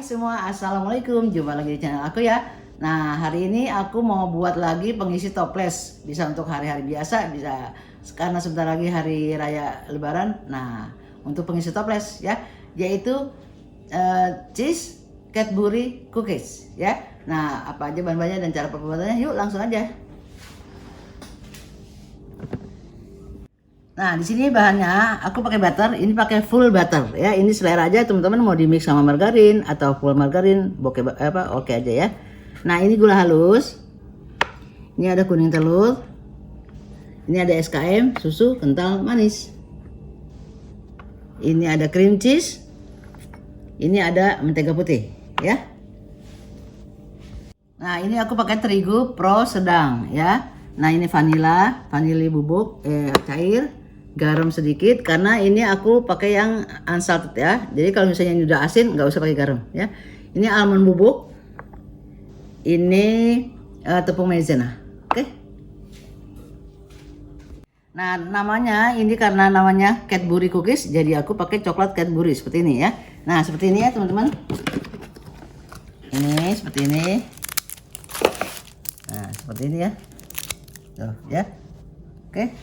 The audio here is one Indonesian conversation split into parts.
semua, assalamualaikum. Jumpa lagi di channel aku ya. Nah, hari ini aku mau buat lagi pengisi toples. Bisa untuk hari-hari biasa, bisa karena sebentar lagi hari raya lebaran. Nah, untuk pengisi toples ya, yaitu cheese Cadbury cookies ya. Nah, apa aja bahan-bahannya dan cara pembuatannya? Yuk langsung aja. Nah, di sini bahannya aku pakai butter, ini pakai full butter ya. Ini selera aja teman-teman, mau di mix sama margarin atau full margarin, oke aja ya. Nah, ini gula halus. Ini ada kuning telur. Ini ada SKM, susu kental manis. Ini ada cream cheese. Ini ada mentega putih ya. Nah, ini aku pakai terigu pro sedang ya. Nah, ini vanili bubuk cair, garam sedikit karena ini aku pakai yang unsalted ya. Jadi kalau misalnya ini udah asin nggak usah pakai garam ya. Ini almond bubuk, ini tepung maizena. Oke. Nah, namanya ini karena namanya Cadbury cookies, jadi aku pakai coklat Cadbury seperti ini ya. Nah, seperti ini ya teman-teman. Ini seperti ini. Nah, seperti ini ya. Tuh ya. Oke.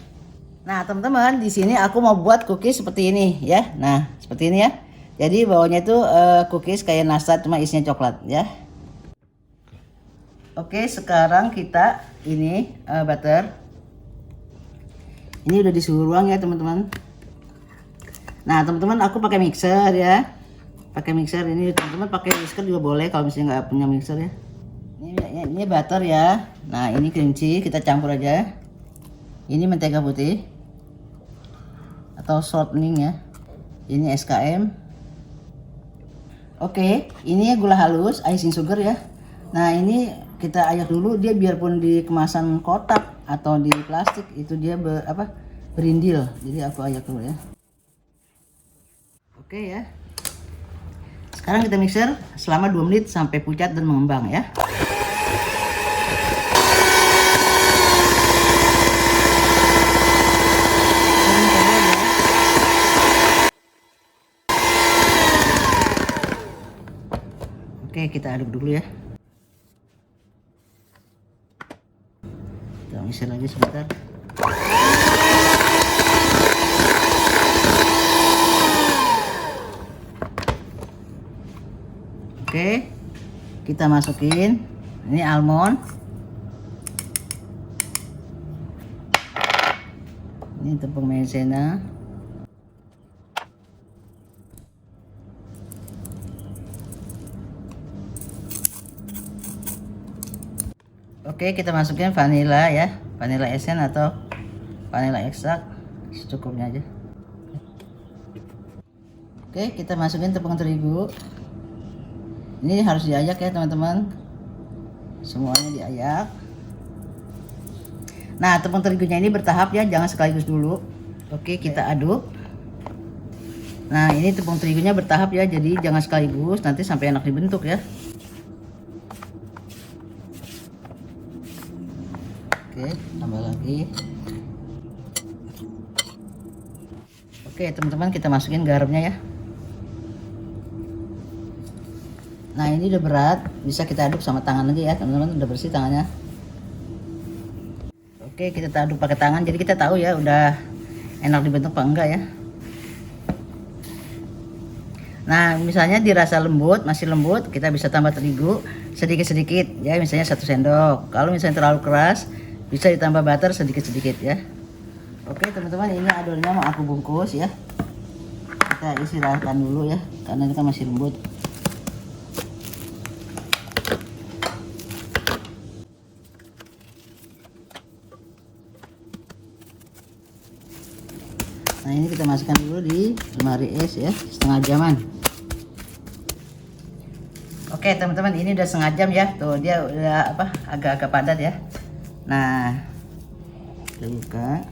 Nah, teman-teman, di sini aku mau buat cookies seperti ini ya. Nah, seperti ini ya. Jadi bawahnya itu cookies kayak nastar cuma isinya coklat ya. Oke, sekarang kita ini butter. Ini udah disuruh ruang ya, teman-teman. Nah, teman-teman, aku pakai mixer ya. Pakai mixer ini, teman-teman pakai whisker juga boleh kalau misalnya nggak punya mixer ya. Ini butter ya. Nah, ini cream cheese kita campur aja. Ini mentega putih atau shortening ya. Ini SKM. Oke, ini gula halus, icing sugar ya. Nah, ini kita ayak dulu, dia biarpun di kemasan kotak atau di plastik itu dia berindil. Jadi aku ayak dulu ya. Oke ya. Sekarang kita mixer selama 2 menit sampai pucat dan mengembang ya. Oke, kita aduk dulu ya. Kita mixer lagi sebentar. Oke, kita masukin ini almond. Ini tepung maizena. Oke, kita masukin vanila ya, vanila essence atau vanila ekstrak secukupnya aja. Oke, kita masukin tepung terigu. Ini harus diayak ya teman-teman, semuanya diayak. Nah, tepung terigunya ini bertahap ya, jangan sekaligus dulu. Oke, kita aduk. Nah, ini tepung terigunya bertahap ya, jadi jangan sekaligus, nanti sampai enak dibentuk ya. Oke, tambah lagi. Oke, teman-teman, kita masukin garamnya ya. Nah, ini udah berat, bisa kita aduk sama tangan lagi ya, teman-teman. Udah bersih tangannya. Oke, kita aduk pakai tangan, jadi kita tahu ya udah enak dibentuk apa enggak ya. Nah, misalnya dirasa lembut, masih lembut, kita bisa tambah terigu sedikit-sedikit ya, misalnya 1 sendok. Kalau misalnya terlalu keras, bisa ditambah butter sedikit-sedikit ya. Oke, teman-teman, ini adonannya mau aku bungkus ya. Kita istirahatkan dulu ya, karena ini kan masih lembut. Nah, ini kita masukkan dulu di lemari es ya, setengah jaman. Oke, teman-teman, ini udah setengah jam ya. Tuh, dia udah agak-agak padat ya. Nah, kita buka.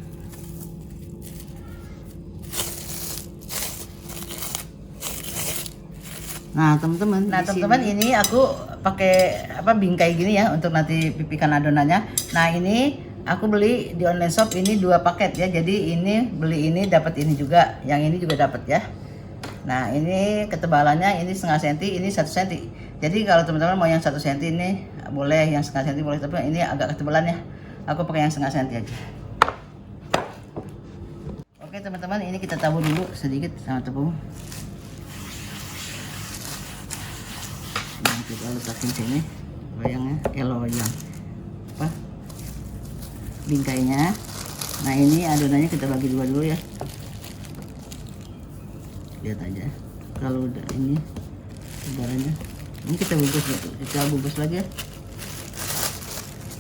Nah, teman-teman, ini aku pakai bingkai gini ya untuk nanti pipikan adonannya. Nah, ini aku beli di online shop ini 2 paket ya. Jadi ini beli ini dapat ini juga, yang ini juga dapat ya. Nah ini ketebalannya ini setengah senti, ini 1 senti. Jadi kalau teman-teman mau yang 1 senti ini boleh, yang setengah senti boleh, tapi ini agak ketebalan ya. Aku pakai yang setengah senti aja. Oke teman-teman, ini kita tabur dulu sedikit sama tepung. Nah, kita letakin sini loyangnya, loyang apa? Bingkainya. Nah ini adonannya kita bagi dua dulu ya. Lihat aja kalau udah ini tebarannya, ini kita bungkus lagi ya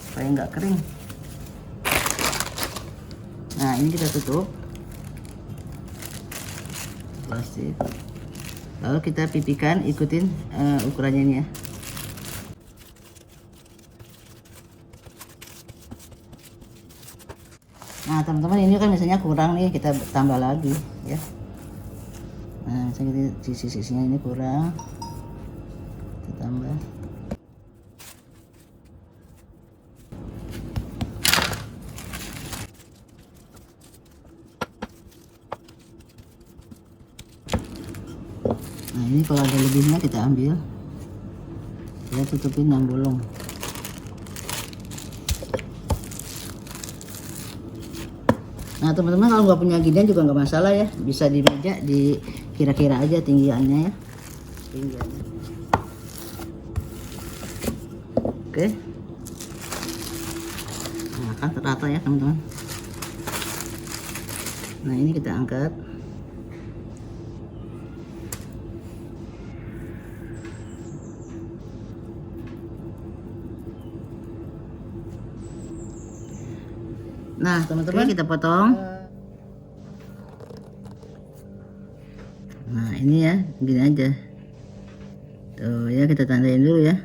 supaya nggak kering. Nah ini kita tutup plastik, lalu kita pipikan, ikutin ukurannya ini ya. Nah teman-teman, ini kan misalnya kurang nih, kita tambah lagi ya. Nah misalnya sisi-sisinya ini kurang, kita tambah. Nah ini kalau ada lebihnya kita ambil, kita tutupin 6 bolong. Nah teman-teman, kalau nggak punya ginian juga nggak masalah ya, bisa di meja dikira-kira aja tinggiannya ya, tinggiannya. Oke, nah kan terata ya teman-teman. Nah ini kita angkat. Nah teman-teman, kita potong. Nah ini ya, gini aja tuh ya, kita tandain dulu ya.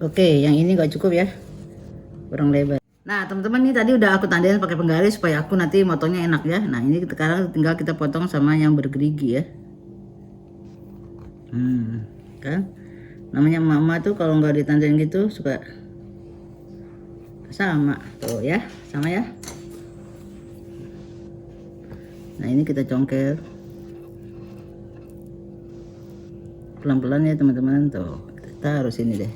Oke, yang ini nggak cukup ya, kurang lebar. Nah teman-teman, ini tadi udah aku tandain pakai penggaris supaya aku nanti motongnya enak ya. Nah ini sekarang tinggal kita potong sama yang bergerigi ya. Kan namanya mama tuh kalau nggak ditandain gitu suka sama tuh ya, sama ya. Nah ini kita congkel pelan-pelan ya teman-teman, tuh kita harus ini deh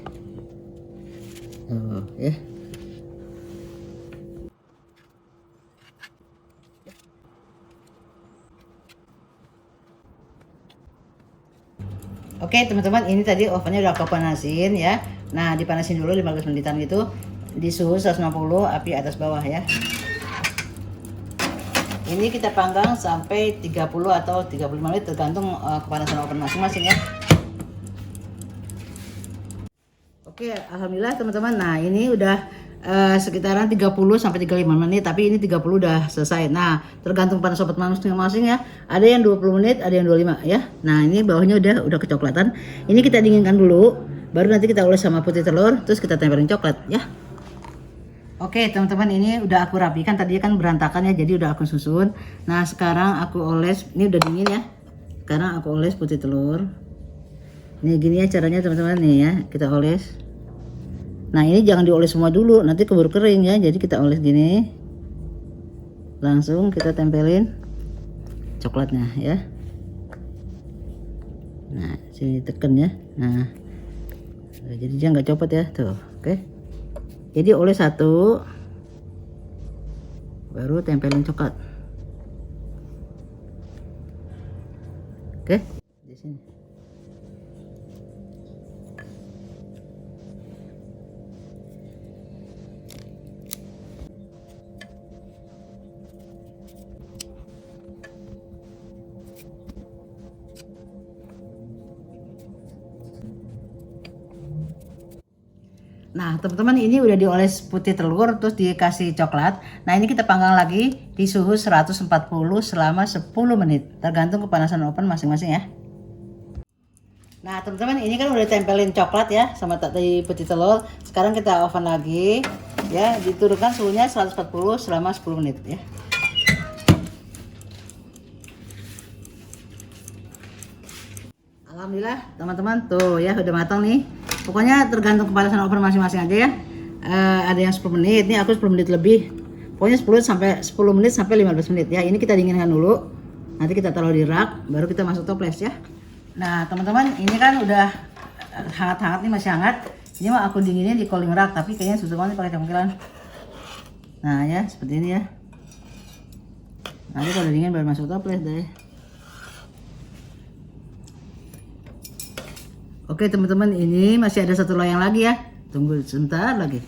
tuh ya. Oke teman-teman, ini tadi ovennya udah aku panasin ya. Nah dipanasin dulu 15 menitan gitu di suhu 160, api atas bawah ya. Ini kita panggang sampai 30 atau 35 menit tergantung kepanasan oven masing-masing ya. Oke, alhamdulillah teman-teman. Nah ini udah sekitaran 30 sampai 35 menit, tapi ini 30 udah selesai. Nah tergantung panas oven masing-masing ya, ada yang 20 menit, ada yang 25 ya. Nah ini bawahnya udah kecoklatan. Ini kita dinginkan dulu, baru nanti kita oles sama putih telur, terus kita tempelin coklat ya. Oke teman-teman, ini udah aku rapikan, tadi kan berantakan ya, jadi udah aku susun. Nah sekarang aku oles, ini udah dingin ya. Sekarang aku oles putih telur. Ini gini ya caranya teman-teman nih ya, kita oles. Nah ini jangan dioles semua dulu, nanti keburu kering ya. Jadi kita oles gini, langsung kita tempelin coklatnya ya. Nah sini tekan ya. Nah jadi dia nggak copot ya tuh. Oke, jadi oles satu, baru tempelin coklat. Oke, di sini. Nah teman-teman, ini udah dioles putih telur terus dikasih coklat. Nah ini kita panggang lagi di suhu 140 selama 10 menit tergantung kepanasan oven masing-masing ya. Nah teman-teman, ini kan udah tempelin coklat ya sama tadi putih telur. Sekarang kita oven lagi ya, diturunkan suhunya 140 selama 10 menit ya. Alhamdulillah teman-teman, tuh ya udah matang nih. Pokoknya tergantung kepanasan oven masing-masing aja ya. Ada yang 10 menit, ini aku 10 menit lebih. Pokoknya 10 menit sampai 15 menit ya. Ini kita dinginkan dulu. Nanti kita taruh di rak, baru kita masuk toples ya. Nah, teman-teman, ini kan udah hangat-hangat nih, masih hangat. Ini mah aku dinginin di cooling rack, tapi kayaknya susah banget pakai cangkiran. Nah, ya, seperti ini ya. Nanti kalau dingin baru masuk toples deh. Oke, teman-teman, ini masih ada satu loyang lagi ya. Tunggu sebentar lagi.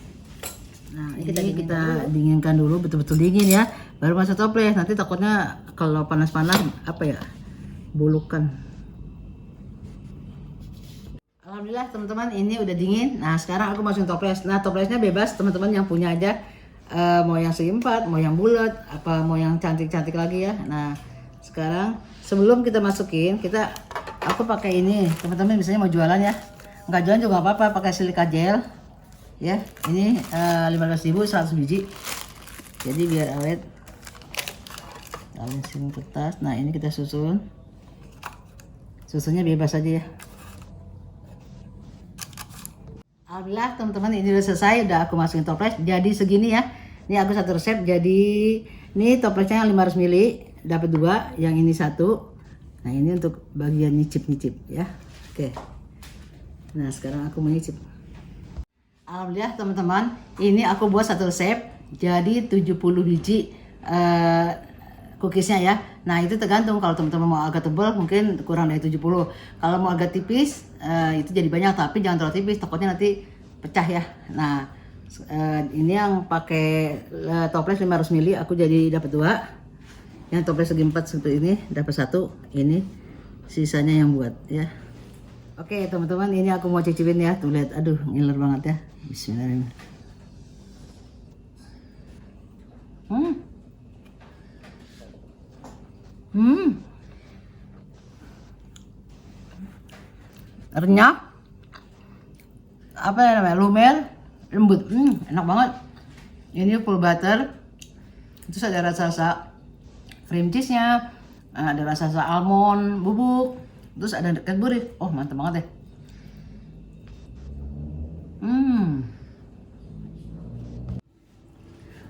Nah, ini kita dinginkan dulu, betul-betul dingin ya. Baru masuk toples. Nanti takutnya kalau panas-panas apa ya? Bulukan. Alhamdulillah teman-teman, ini udah dingin. Nah, sekarang aku masukin toples. Nah, toplesnya bebas teman-teman yang punya aja. Mau yang segi empat, mau yang bulat, apa mau yang cantik-cantik lagi ya. Nah, sekarang sebelum kita masukin, aku pakai ini. Teman-teman misalnya mau jualan ya. Nggak jualan juga apa-apa, pakai silika gel. Ya, ini 15.000 100 biji. Jadi biar awet. Olesin kertas. Nah, ini kita susun. Susunnya bebas aja ya. Alhamdulillah teman-teman, ini udah selesai, udah aku masukin toples. Jadi segini ya. Ini aku satu resep. Jadi ini toplesnya yang 500 ml, dapat 2, yang ini 1. Nah, ini untuk bagian nyicip-nyicip ya. Oke. Nah, sekarang aku menyicip. Alhamdulillah teman-teman, ini aku buat satu resep. Jadi 70 biji cookiesnya ya. Nah, itu tergantung, kalau teman-teman mau agak tebal mungkin kurang dari 70. Kalau mau agak tipis itu jadi banyak, tapi jangan terlalu tipis, takutnya nanti pecah ya. Nah, ini yang pakai toples 500 ml aku jadi dapat 2. Yang toples segi 4 seperti ini dapat 1. Ini sisanya yang buat ya. Oke teman-teman, ini aku mau cicipin ya. Tuh lihat, aduh ngiler banget ya. Bismillahirrahmanirrahim. Renyah. Apa namanya? Lumer, lembut. Enak banget. Ini full butter. Terus ada rasa-rasa cream cheese-nya, ada rasa-rasa almond bubuk. Terus ada Cadbury. Oh, mantap banget deh.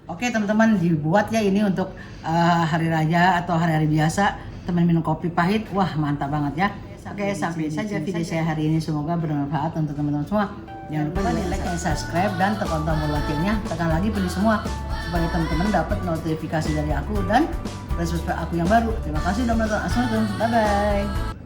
Oke teman-teman, dibuat ya ini untuk hari raya atau hari-hari biasa. Teman minum kopi pahit, wah mantap banget ya. Oke, sampai saja video saya hari ini. Semoga bermanfaat untuk teman-teman semua. Jangan lupa di like dan subscribe dan tekan tombol loncengnya. Tekan lagi pilih semua supaya teman-teman dapat notifikasi dari aku dan subscribe aku yang baru. Terima kasih sudah menonton. Assalamualaikum, bye bye.